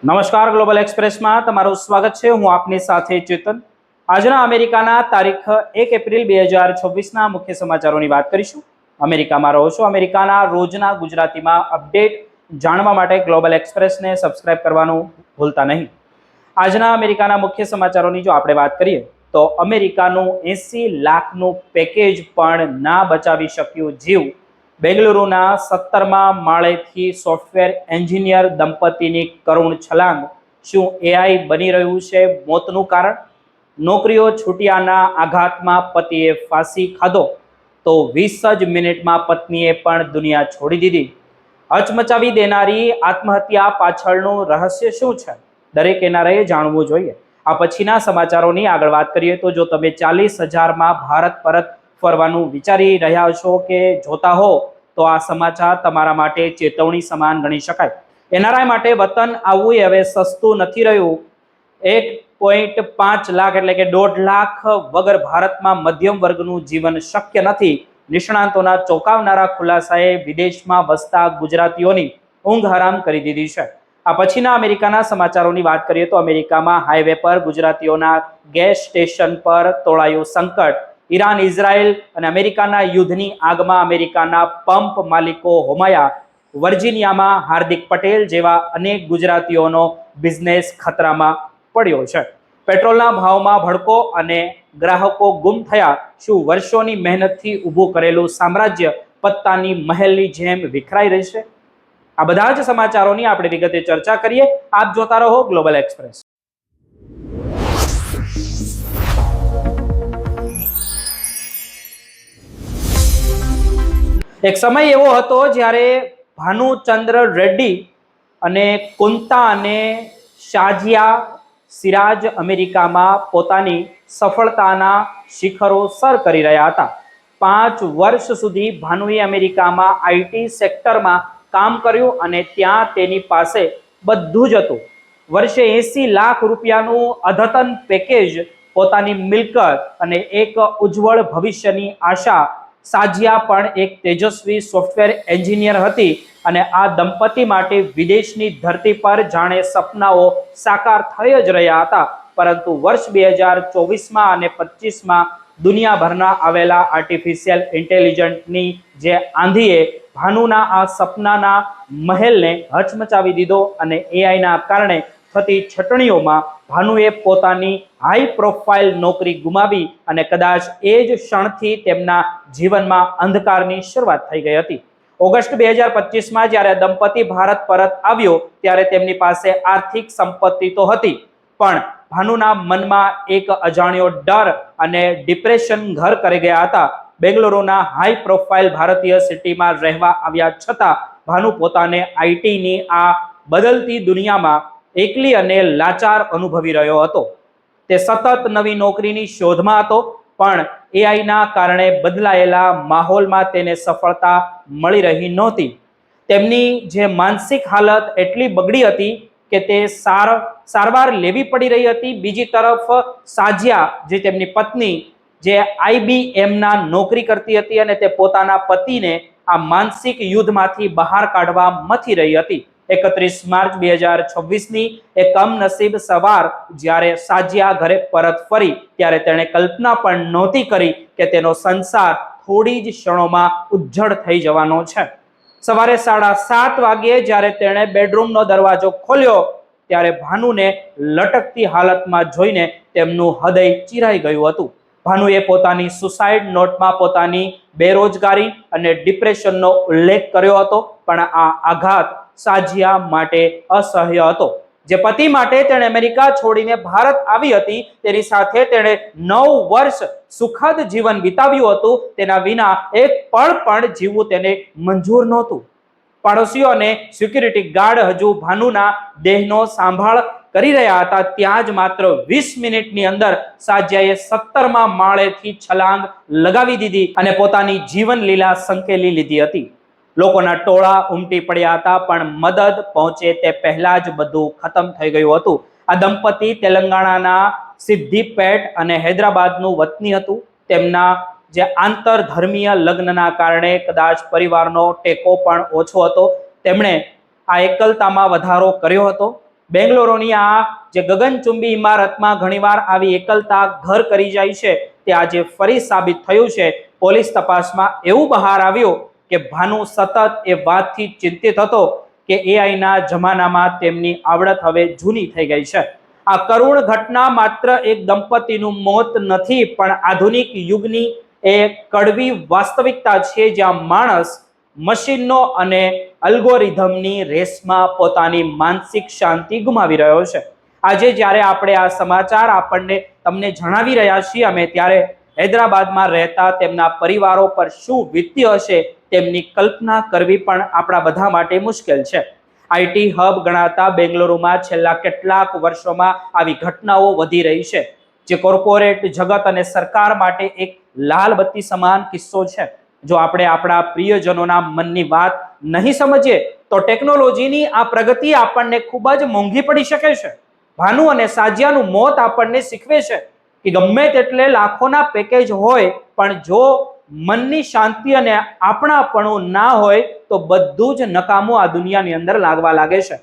નમસ્કાર, ગ્લોબલ એક્સપ્રેસમાં તમારું સ્વાગત છે. હું આપની સાથે ચેતન. આજના અમેરિકાના તારીખ 1 એપ્રિલ 2026ના મુખ્ય સમાચારોની વાત કરીશું. અમેરિકામાં રહો છો, અમેરિકાના રોજના ગુજરાતીમાં અપડેટ જાણવા માટે ગ્લોબલ એક્સપ્રેસને સબસ્ક્રાઇબ કરવાનું ભૂલતા નહીં. આજના અમેરિકાના મુખ્ય સમાચારોની જો આપણે વાત કરીએ તો અમેરિકાનું 80 લાખનું પેકેજ પણ ના બચાવી શક્યું જીવ. બેંગલુરુના 17મા માળેથી સોફ્ટવેર એન્જિનિયર દંપતીની કરુણ છલાંગ. શું એઆઈ બની રહ્યું છે મોતનું કારણ? નોકરીઓ છૂટ્યાના આઘાતમાં પતિએ ફાંસી ખાધો તો 20 જ મિનિટમાં પત્નીએ પણ દુનિયા છોડી દીધી. હચમચાવી દેનારી આત્મહત્યા પાછળનું રહસ્ય શું છે? દરેક એનઆરઆઈએ જાણવું જોઈએ. આ પછીના સમાચારોની આગળ વાત કરીએ તો જો તમે 40,000માં ભારત પરત ફરવાનું વિચારી રહ્યા છો કે જોતા હો તો આ સમાચાર તમારા માટે ચેતવણી સમાન ગણી શકાય. એનઆરઆઈ માટે વતન આવવું એ હવે સસ્તું નથી રહ્યું. 1.5 લાખ એટલે કે 1.5 લાખ વગર ભારતમાં મધ્યમ વર્ગનું જીવન શક્ય નથી. નિષ્ણાંતોના ચોંકાવનારા ખુલાસાએ વિદેશમાં વસતા ગુજરાતીઓની ઊંઘ હરામ કરી દીધી છે. આ પછીના અમેરિકાના સમાચારોની વાત કરીએ તો અમેરિકામાં હાઈવે પર ગુજરાતીઓના ગેસ સ્ટેશન પર તોળાયું સંકટ. ઈરાન, ઇઝરાયલ અને અમેરિકાના યુદ્ધની આગમાં અમેરિકાના પંપ માલિકો હોમાયા. વર્જિનિયામાં હાર્દિક પટેલ જેવા અનેક ગુજરાતીઓનો બિઝનેસ ખતરામાં પડ્યો છે. પેટ્રોલના ભાવમાં ભડકો અને ગ્રાહકો ગુમ થયા. શું વર્ષોની મહેનતથી ઊભું કરેલું સામ્રાજ્ય પત્તાની મહેલની જેમ વિખરાઈ રહેશે? આ બધા જ સમાચારોની આપણે વિગતે ચર્ચા કરીએ. આપ જોતા રહો ગ્લોબલ એક્સપ્રેસ. એક સમય એવો હતો જ્યારે ભાનુચંદ્ર રેડ્ડી અને કુંતા અને શાજિયા સિરાજ અમેરિકામાં પોતાની સફળતાના શિખરો સર કરી રહ્યા હતા. 5 વર્ષ સુધી ભાનુએ અમેરિકામાં આઈટી સેક્ટરમાં કામ કર્યું અને ત્યાં તેની પાસે બધું જ હતું. વર્ષે 80 લાખ રૂપિયાનું અદ્યતન પેકેજ, પોતાની મિલકત અને એક ઉજ્જવળ ભવિષ્યની આશા. સાજિયા પણ એક તેજસ્વી સોફ્ટવેર એન્જિનિયર હતી અને આ દંપતી માટે વિદેશની ધરતી પર જાણે સપનાઓ સાકાર થઈ જ રહ્યા હતા. પરંતુ વર્ષ 2024માં અને 25માં દુનિયાભરના આવેલા આર્ટિફિશિયલ ઇન્ટેલિજન્સની જે આંધીએ ભાનુના આ સપનાના મહેલને હચમચાવી દીધો અને એઆઈના કારણે થતી છટણીઓમાં ભાનુએ પોતાની હાઈ પ્રોફાઇલ નોકરી ગુમાવી અને કદાચ એ જ ક્ષણથી તેમના જીવનમાં અંધકારની શરૂઆત થઈ ગઈ હતી. ઓગસ્ટ 2025માં જ્યારે દંપતી ભારત પરત આવ્યો ત્યારે તેમની પાસે આર્થિક સંપત્તિ તો હતી, પણ ભાનુના મનમાં એક અજાણ્યો ડર અને ડિપ્રેશન ઘર કરી ગયા હતા. બેંગલુરુના હાઈ પ્રોફાઇલ ભારતીય સિટીમાં રહેવા આવ્યા છતાં ભાનુ પોતાને આઈટીની આ બદલતી દુનિયામાં એકલી અને લાચાર અનુભવી રહ્યો હતો. તે સતત નવી નોકરીની શોધમાં હતો, પણ એઆઈના કારણે બદલાયેલા માહોલમાં તેને સફળતા મળી રહી નહોતી. તેમની જે માનસિક હાલત એટલી બગડી હતી કે તે સારવાર લેવી પડી રહી હતી. બીજી તરફ સાજિયા, જે તેમની પત્ની, જે આઈબીએમના નોકરી કરતી હતી અને તે પોતાના પતિને આ માનસિક યુદ્ધમાંથી બહાર કાઢવા મથી રહી હતી. 31 માર્ચ 2026ની એક કમનસીબ સવાર જ્યારે સાજિયા ઘરે પરત ફરી ત્યારે તેણે કલ્પના પણ નહોતી કરી કે તેનો સંસાર થોડી જ ક્ષણોમાં ઉજ્જડ થઈ જવાનો છે. સવારે 7:30 વાગ્યે જ્યારે તેણે બેડરૂમનો દરવાજો ખોલ્યો ત્યારે ભાનુને લટકતી હાલતમાં જોઈને તેમનું હૃદય ચીરાઈ ગયું હતું. ભાનુએ પોતાની સુસાઇડ નોટમાં પોતાની બેરોજગારી અને ડિપ્રેશનનો ઉલ્લેખ કર્યો હતો, પણ આ આઘાત સાજિયા માટે અસહ્ય હતો. જે પતિ માટે તેણે અમેરિકા છોડીને ભારત આવી હતી, તેની સાથે તેણે 9 વર્ષ સુખદ જીવન વિતાવ્યું હતું. તેના વિના એક પળ પણ જીવવું તેને મંજૂર નહોતું. પાડોશીઓ અને સિક્યુરિટી ગાર્ડ હજુ ભાનુના દેહનો સંભાળ કરી રહ્યા હતા. ત્યાં જ માત્ર 20 મિનિટની અંદર સાજિયાએ 17મા માળેથી છલાંગ લગાવી દીધી અને પોતાની જીવન લીલા સંકેલી લીધી હતી. લોકોના ટોળા ઉમટી પડ્યા હતા, પણ મદદ પહોંચે તે પહેલા જ બધું ખતમ થઈ ગયું હતું. આ દંપતી તેલંગાણાના સિદ્ધીપેટ અને હૈદરાબાદનું વતની હતું. તેમના જે આંતરધર્મીય લગ્નના કારણે કદાચ પરિવારનો ટેકો પણ ઓછો હતો. તેમણે આ એકલતામાં વધારો કર્યો હતો. બેંગ્લોરોની આ જે ગગનચુંબી ઇમારતમાં ઘણીવાર આવી એકલતા ઘર કરી જાય છે, તે આજે ફરી સાબિત થયું છે. પોલીસ તપાસમાં એવું બહાર આવ્યું કે ભાનુ સતત એ વાતથી ચિંતિત હતો કે એઆઈના જમાનામાં તેમની આવડત હવે જૂની થઈ ગઈ છે. આ કરુણ ઘટના માત્ર એક દંપતીનું મોત નથી, પણ આધુનિક યુગની એક કડવી વાસ્તવિકતા છે, જ્યાં માણસ મશીનનો અને અલ્ગોરિધમની રેસમાં પોતાની માનસિક શાંતિ ગુમાવી રહ્યો છે. આજે જ્યારે આપણે આ સમાચાર તમને જણાવી રહ્યા છીએ અમે, ત્યારે હૈદરાબાદમાં રહેતા તેમના પરિવારો પર શું વીત્તી હશે તેમની કલ્પના કરવી પણ આપણા બધા માટે મુશ્કેલ છે. આઈટી હબ ગણાતા બેંગ્લુરુમાં છેલ્લા કેટલાક વર્ષોમાં આવી ઘટનાઓ વધી રહી છે, જે કોર્પોરેટ જગત અને સરકાર માટે એક લાલ બત્તી સમાન કિસ્સો છે. જો આપણે આપણા પ્રિયજનોના મનની વાત નહીં સમજીએ તો ટેકનોલોજીની આ પ્રગતિ આપણને ખૂબ જ મોંઘી પડી શકે છે. ભાનુ અને સાજિયાનું મોત આપણને શીખવે છે કે ગમે તેટલે લાખોના પેકેજ હોય, પણ જો મનની શાંતિ અને આપણાપણું ના હોય તો બધું જ નકામું આ દુનિયાની અંદર લાગવા લાગે છે.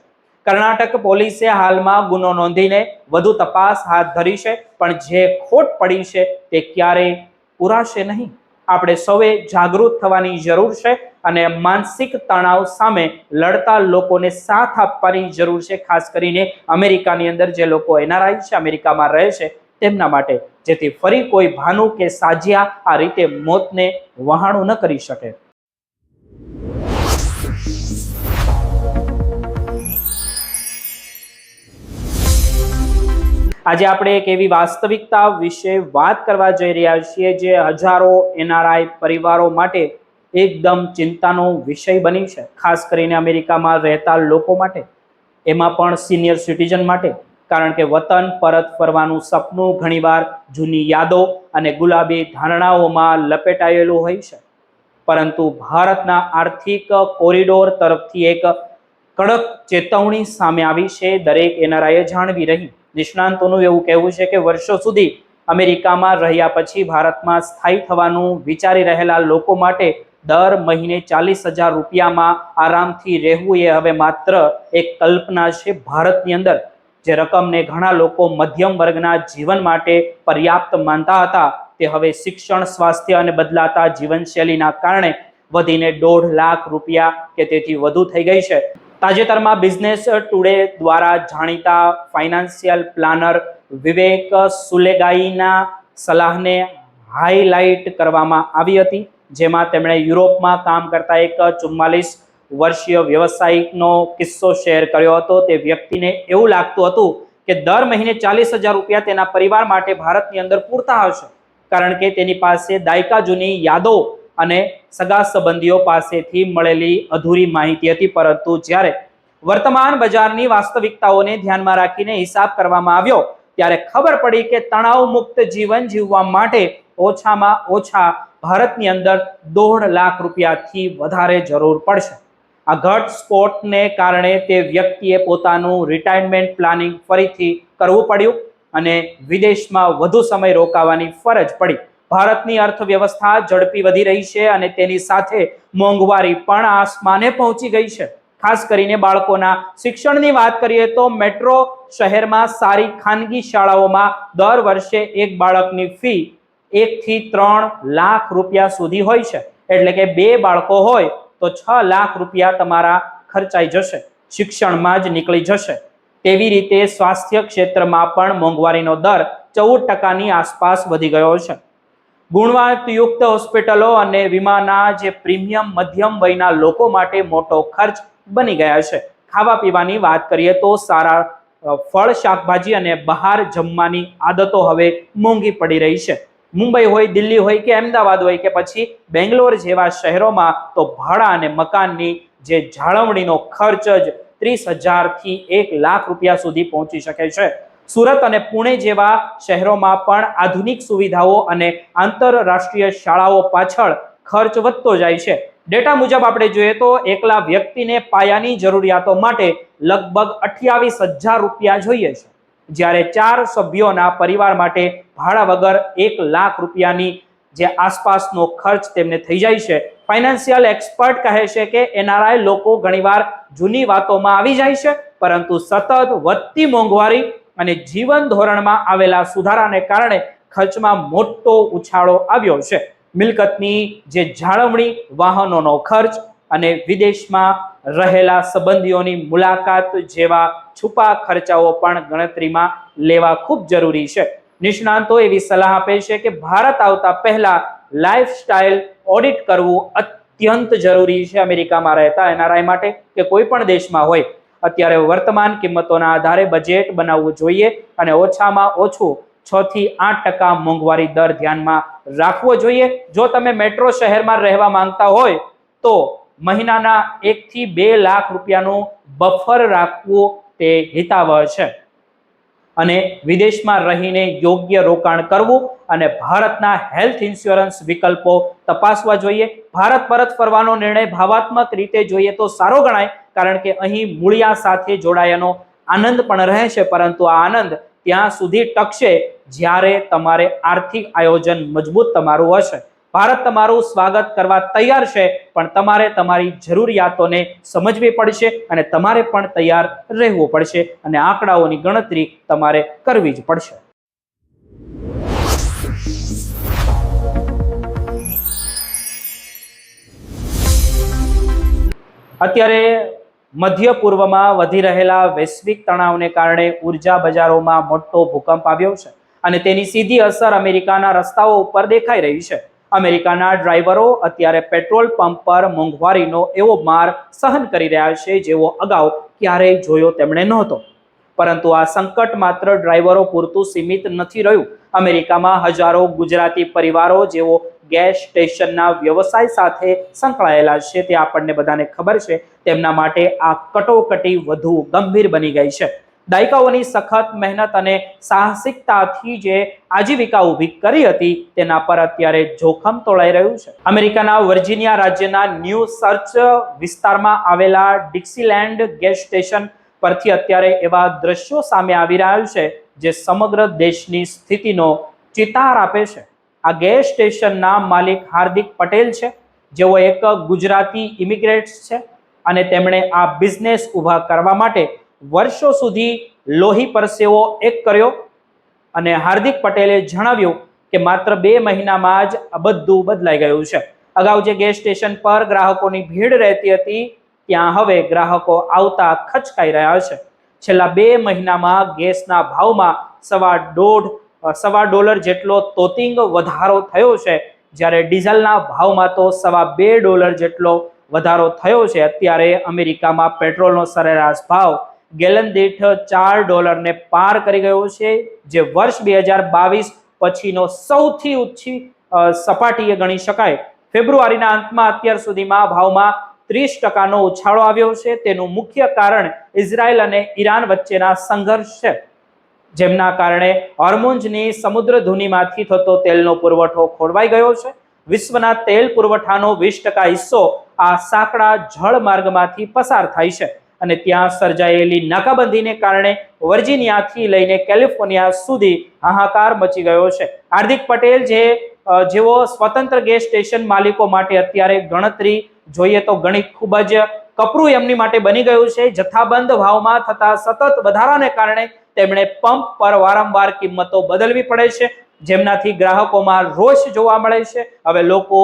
કર્ણાટક પોલીસે હાલમાં ગુનો નોંધીને વધુ તપાસ હાથ ધરી છે, પણ જે ખોટ પડી છે તે ક્યારેય પૂરાશે નહીં. આપણે સૌએ જાગૃત થવાની જરૂર છે અને માનસિક તણાવ સામે લડતા લોકોને સાથ આપવાની જરૂર છે, ખાસ કરીને અમેરિકાની અંદર જે લોકો એનઆરઆઈ છે, અમેરિકામાં રહે છે, તેમના માટે, જેથી ફરી કોઈ ભાનુ કે સાજિયા આ રીતે મોતને વહાણું ન કરી શકે. આજે આપણે એક એવી વાસ્તવિકતા વિશે વાત કરવા જઈ રહ્યા છીએ જે હજારો એનઆરઆઈ પરિવારો માટે એકદમ ચિંતાનો વિષય બની છે, ખાસ કરીને અમેરિકામાં રહેતા લોકો માટે, એમાં પણ સિનિયર સિટીઝન માટે. કારણ કે વતન પરત ફરવાનું સપનું ઘણીવાર જૂની યાદો અને ગુલાબી ધારણાઓમાં લપેટાયેલું હોય છે. પરંતુ ભારતના આર્થિક કોરિડોર તરફથી એક કડક ચેતવણી સામે આવી છે, દરેક એનઆરઆઈએ જાણવી રહી. નિષ્ણાંતોનું એવું કહેવું છે કે વર્ષો સુધી અમેરિકામાં રહ્યા પછી ભારતમાં સ્થાયી થવાનું વિચારી રહેલા લોકો માટે દર મહિને 40,000 રૂપિયામાં આરામથી રહેવું એ હવે માત્ર એક કલ્પના છે. ભારતની અંદર જે રકમને ઘણા લોકો મધ્યમ વર્ગના જીવન માટે પર્યાપ્ત માનતા હતા, તે હવે શિક્ષણ, સ્વાસ્થ્ય અને બદલાતા જીવનશૈલીના કારણે વધીને 1.5 લાખ રૂપિયા કે તેથી વધુ થઈ ગઈ છે. તાજેતરમાં બિઝનેસ ટુડે દ્વારા જાણીતા ફાઇનાન્શિયલ પ્લાનર વિવેક સુલેગાઈના સલાહને હાઇલાઇટ કરવામાં આવી હતી, જેમાં તેમણે યુરોપમાં કામ કરતા એક 44 વર્ષીય વ્યવસાયિકનો કિસ્સો શેર કર્યો હતો. તે વ્યક્તિને એવું લાગતું હતું કે દર મહિને 40,000 રૂપિયા તેના પરિવાર માટે ભારતની અંદર પૂરતા હશે, કારણ કે તેની પાસે દાયકા જૂની યાદો અને સગા સંબંધીઓ પાસેથી મળેલી અધૂરી માહિતી હતી. પરંતુ જ્યારે વર્તમાન બજારની વાસ્તવિકતાઓને ધ્યાનમાં રાખીને હિસાબ કરવામાં આવ્યો, ત્યારે ખબર પડી કે તણાવ મુક્ત જીવન જીવવા માટે ઓછામાં ઓછા ભારતની અંદર 1.5 લાખ રૂપિયાથી વધારે જરૂર પડશે. આ ઘટસ્ફોટને કારણે તે વ્યક્તિએ પોતાનું રિટાયરમેન્ટ પ્લાનિંગ ફરીથી કરવું પડ્યું અને વિદેશમાં વધુ સમય રોકાવાની ફરજ પડી. ભારતની અર્થવ્યવસ્થા ઝડપી વધી રહી છે અને તેની સાથે મોંઘવારી પણ આસમાને પહોંચી ગઈ છે. ખાસ કરીને બાળકોના શિક્ષણની વાત કરીએ તો મેટ્રો શહેરમાં સારી ખાનગી શાળાઓમાં દર વર્ષે એક બાળકની ફી 1 થી 3 લાખ રૂપિયા સુધી હોય છે. એટલે કે 2 બાળકો હોય તો 6 લાખ રૂપિયા તમારા ખર્ચાઈ જશે, શિક્ષણમાં જ નીકળી જશે. તેવી રીતે સ્વાસ્થ્ય ક્ષેત્રમાં પણ મોંઘવારીનો દર 14% આસપાસ વધી ગયો છે. ગુણવત્તાયુક્ત હોસ્પિટલો અને વીમાના જે પ્રીમિયમ મધ્યમ વયના લોકો માટે મોટો ખર્ચ બની ગયા છે. ખાવા પીવાની વાત કરીએ તો સારા ફળ, શાકભાજી અને બહાર જમવાની આદતો હવે મોંઘી પડી રહી છે. મુંબઈ હોય, દિલ્હી હોય કે અમદાવાદ હોય કે પછી બેંગ્લોર જેવા શહેરોમાં તો ભાડા અને મકાનની જે જાળવણીનો ખર્ચ જ 30,000 થી 1 લાખ રૂપિયા સુધી પહોંચી શકે છે. સુરત અને પુણે જેવા શહેરોમાં પણ આધુનિક સુવિધાઓ અને આંતરરાષ્ટ્રીય શાળાઓ પાછળ ખર્ચ વધતો જાય છે. ડેટા મુજબ આપણે જોઈએ તો એકલા વ્યક્તિને પાયાની જરૂરિયાતો માટે લગભગ 28,000 રૂપિયા જોઈએ છે, જ્યારે 4 સભ્યોના પરિવાર માટે ભાડા વગર 1 લાખ રૂપિયાની જે આસપાસનો ખર્ચ તેમને થઈ જાય છે. ફાઇનાન્શિયલ એક્સપર્ટ કહે છે કે એનઆરઆઈ લોકો ઘણીવાર જૂની વાતોમાં આવી જાય છે, પરંતુ સતત વધતી મોંઘવારી અને જીવન ધોરણમાં આવેલા સુધારાને કારણે ખર્ચમાં મોટો ઉછાળો આવ્યો છે. મિલકતની જે જાળવણી, વાહનોનો ખર્ચ અને વિદેશમાં રહેલા સંબંધીઓની મુલાકાત જેવા છુપા ખર્ચાઓ પણ ગણતરીમાં લેવા ખૂબ જરૂરી છે. નિષ્ણાંતો એવી સલાહ આપે છે કે ભારત આવતા પહેલા લાઇફસ્ટાઇલ ઓડિટ કરવું અત્યંત જરૂરી છે અમેરિકામાં રહેતા એનઆરઆઈ માટે કે કોઈ પણ દેશમાં હોય. અત્યારે વર્તમાન કિંમતોના આધારે બજેટ બનાવવું જોઈએ અને ઓછામાં ઓછું 6 થી 8% મોંઘવારી દર ધ્યાનમાં રાખવો જોઈએ. જો તમે મેટ્રો શહેરમાં રહેવા માંગતા હોય તો મહિનાના 1 થી 2 લાખ રૂપિયાનું બફર રાખવું તે હિતાવહ છે અને વિદેશમાં રહીને યોગ્ય રોકાણ કરવું અને ભારતના હેલ્થ ઇન્સ્યોરન્સ વિકલ્પો તપાસવા જોઈએ. ભારત પરત ફરવાનો નિર્ણય ભાવાત્મક રીતે જોઈએ તો સારો ગણાય, કારણ કે અહીં મૂળિયા સાથે જોડાયાનો આનંદ પણ રહે છે, પરંતુ આ આનંદ ત્યાં સુધી ટકશે જ્યારે તમારે આર્થિક આયોજન મજબૂત તમારું હશે. ભારત તમારું સ્વાગત કરવા તૈયાર છે, પણ તમારે તમારી જરૂરિયાતોને સમજવી પડશે અને તમારે પણ તૈયાર રહેવું પડશે અને આંકડાઓની ગણતરી તમારે કરવી જ પડશે. અત્યારે મધ્ય પૂર્વમાં વધી રહેલા વૈશ્વિક તણાવને કારણે ઉર્જા બજારોમાં મોટો ભૂકંપ આવ્યો છે અને તેની સીધી અસર અમેરિકાના રસ્તાઓ ઉપર દેખાઈ રહી છે. અમેરિકાના ડ્રાઈવરો અત્યારે પેટ્રોલ પંપ પર મોંઘવારીનો એવો માર સહન કરી રહ્યા છે જેવો અગાઉ ક્યારેય જોયો તેમણે નહોતો. પરંતુ આ સંકટ માત્ર ડ્રાઈવરો પૂરતું સીમિત નથી રહ્યું. અમેરિકામાં હજારો ગુજરાતી પરિવારો જેઓ ગેસ સ્ટેશનના વ્યવસાય સાથે સંકળાયેલા છે, તે આપણને બધાને ખબર છે, તેમના માટે આ કટોકટી વધુ ગંભીર બની ગઈ છે. દાયકાઓની સખત મહેનત અને સાહસિકતાથી જે આજીવિકા ઊભી કરી હતી તેના પર અત્યારે જોખમ તોળાઈ રહ્યું છે. અમેરિકાના વર્જિનિયા રાજ્યના ન્યૂ સર્ચ વિસ્તારમાં આવેલા ડિક્સીલેન્ડ ગેસ સ્ટેશન પરથી અત્યારે એવા દ્રશ્યો સામે આવી રહ્યા છે જે સમગ્ર દેશની સ્થિતિનો ચિતાર આપે છે. આ ગેસ સ્ટેશનના માલિક હાર્દિક પટેલ છે, જેઓ એક ગુજરાતી ઇમિગ્રેન્ટ્સ છે અને તેમણે આ બિઝનેસ ઊભા કરવા માટે વર્ષો સુધી લોહી પરસેવો એક કર્યો અને હાર્દિક પટેલે જણાવ્યું કે માત્ર 2 મહિનામાં જ આ બધું બદલાઈ ગયું છે. અગાઉ જે ગેસ સ્ટેશન પર ગ્રાહકોની ભીડ રહેતી હતી ત્યાં હવે ગ્રાહકો આવતા ખચકાઈ રહ્યા છે. છેલ્લા 2 મહિનામાં ગેસના ભાવમાં $1.25 જેટલો તોતિંગ વધારો થયો છે, જ્યારે ડીઝલના ભાવમાં તો $2.25 જેટલો વધારો થયો છે. અત્યારે અમેરિકામાં પેટ્રોલનો સરેરાશ ભાવ ગેલન દીઠ $4 ને પાર કરી ગયો છે, જે વર્ષ 2022 પછીનો સૌથી ઊંચી સપાટીએ ગણી શકાય. ફેબ્રુઆરીના અંતમાં અત્યાર સુધીમાં ભાવમાં 30%નો ઉછાળો આવ્યો છે. તેનું મુખ્ય કારણ ઇઝરાયલ અને ઈરાન વચ્ચેના સંઘર્ષ છે, જેમના કારણે હોર્મુઝની સમુદ્ર ધુનીમાંથી થતો તેલનો પુરવઠો ખોરવાઈ ગયો છે. વિશ્વના તેલ પુરવઠાનો 20% હિસ્સો આ સાંકડા જળમાર્ગમાંથી પસાર થાય છે અને ત્યાં સર્જાયેલી નાકાબંધીને કારણે વર્જિનિયાથી લઈને કેલિફોર્નિયા સુધી હાહાકાર મચી ગયો છે. હાર્દિક પટેલ જેઓ સ્વતંત્ર ગેસ સ્ટેશન માલિકો માટે અત્યારે ગણતરી જોઈએ તો ગણિત ખૂબ જ કપરું એમની માટે બની ગયું છે. જથ્થાબંધ ભાવમાં થતા સતત વધારાને કારણે તેમણે પંપ પર વારંવાર કિંમતો બદલવી પડે છે, જેમનાથી ગ્રાહકોમાં રોષ જોવા મળે છે. હવે લોકો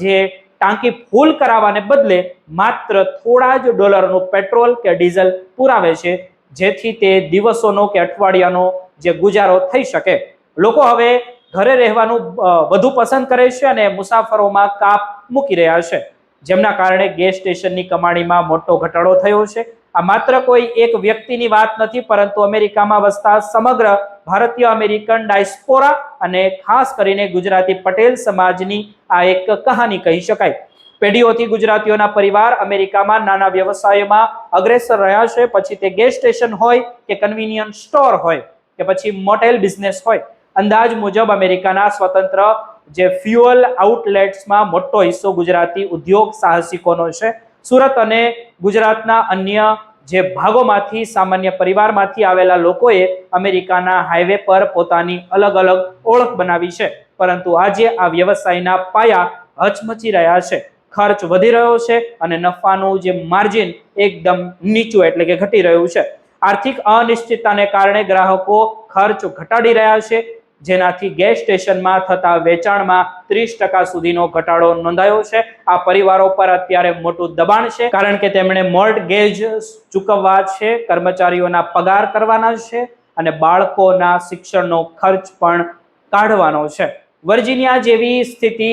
જે ટાંકી ફૂલ કરાવવાને બદલે માત્ર થોડા જ ડોલરનું પેટ્રોલ કે ડીઝલ પુરાવે છે, જેથી તે દિવસોનો કે અઠવાડિયાનો જે ગુજારો થઈ શકે. લોકો હવે ઘરે રહેવાનું વધુ પસંદ કરે છે અને મુસાફરોમાં કાપ મૂકી રહ્યા છે, જેમના કારણે ગેસ સ્ટેશનની કમાણીમાં મોટો ઘટાડો થયો છે. આ માત્ર કોઈ એક વ્યક્તિની વાત નથી, પરંતુ અમેરિકામાં વસતા સમગ્ર ભારતીય અમેરિકન ડાયસ્પોરા અને ખાસ કરીને ગુજરાતી પટેલ સમાજની આ એક કહાની કહી શકાય. પેઢીઓથી ગુજરાતીઓના પરિવાર અમેરિકામાં નાના વ્યવસાયોમાં અગ્રેસર રહ્યા છે, પછી તે ગેસ સ્ટેશન હોય કે કન્વીનિયન્સ સ્ટોર હોય કે પછી મોટેલ બિઝનેસ હોય. અંદાજ મુજબ અમેરિકાના સ્વતંત્ર જે ફ્યુઅલ આઉટલેટ્સમાં મોટો હિસ્સો ગુજરાતી ઉદ્યોગ સાહસિકોનો છે. સુરત અને ગુજરાતના અન્ય જે ભાગોમાંથી સામાન્ય પરિવારમાંથી આવેલા લોકોએ અમેરિકાના હાઈવે પર પોતાની અલગ અલગ ઓળખ બનાવી છે, પરંતુ આજે આ વ્યવસાયના પાયા હચમચી રહ્યા છે. ખર્ચ વધી રહ્યો છે અને નફાનું જે માર્જિન એકદમ નીચું એટલે કે ઘટી રહ્યું છે. આર્થિક અનિશ્ચિતતાને કારણે ગ્રાહકો ખર્ચ ઘટાડી રહ્યા છે, જેનાથી ગેસ સ્ટેશનમાં થતા વેચાણમાં 30% સુધીનો ઘટાડો નોંધાયો છે. આ પરિવારો પર અત્યારે મોટું દબાણ છે, કારણ કે તેમણે મોર્ટગેજ ચૂકવવા છે, કર્મચારીઓના પગાર કરવાના છે અને બાળકોના શિક્ષણનો ખર્ચ પણ કાઢવાનો છે. વર્જિનિયા જેવી સ્થિતિ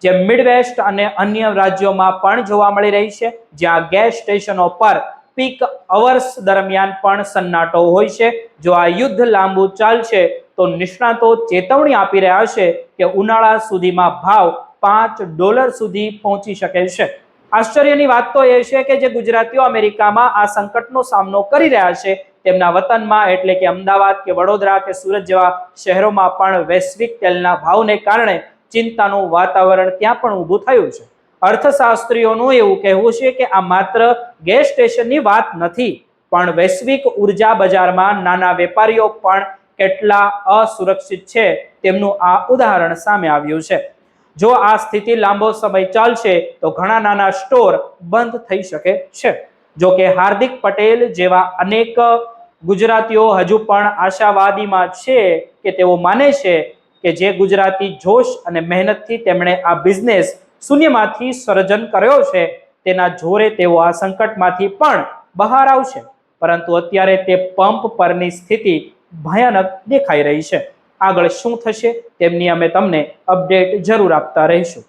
જે મિડવેસ્ટ અને અન્ય રાજ્યોમાં પણ જોવા મળી રહી છે, જ્યાં ગેસ સ્ટેશનો પર પીક અવર્સ દરમિયાન પણ સન્નાટો હોય છે. જો આ યુદ્ધ લાંબુ ચાલશે તો નિષ્ણાતો ચેતવણી આપી રહ્યા છે કે ઉનાળા સુધીમાં ભાવ $5 સુધી પહોંચી શકે છે. આશ્ચર્યની વાત તો એ છે કે જે ગુજરાતીઓ અમેરિકામાં આ સંકટનો સામનો કરી રહ્યા છે, તેમના વતનમાં એટલે કે અમદાવાદ કે વડોદરા કે સુરત જેવા શહેરોમાં પણ વૈશ્વિક તેલના ભાવને કારણે ચિંતાનું વાતાવરણ ત્યાં પણ ઊભું થયું છે. અર્થશાસ્ત્રીઓનું એવું કહેવું છે કે આ માત્ર ગેસ સ્ટેશનની વાત નથી, પણ વૈશ્વિક ઉર્જા બજારમાં નાના વેપારીઓ પણ કેટલા અસુરક્ષિત છે તેમનું આ ઉદાહરણ સામે આવ્યું છે. જો આ સ્થિતિ લાંબો સમય ચાલશે તો ઘણા નાના સ્ટોર બંધ થઈ શકે છે. જો કે હાર્દિક પટેલ જેવા અનેક ગુજરાતીઓ હજુ પણ આશાવાદીમાં છે કે તેઓ માને છે કે જે ગુજરાતી જોશ અને મહેનતથી તેમણે આ બિઝનેસ શૂન્યમાંથી સર્જન કર્યો છે, તેના જોરે તેઓ આ સંકટમાંથી પણ બહાર આવશે. પરંતુ અત્યારે તે પંપ પરની સ્થિતિ ભયાનક દેખાઈ રહી છે. આગળ શું થશે તેમની અમે તમને અપડેટ જરૂર આપતા રહીશું.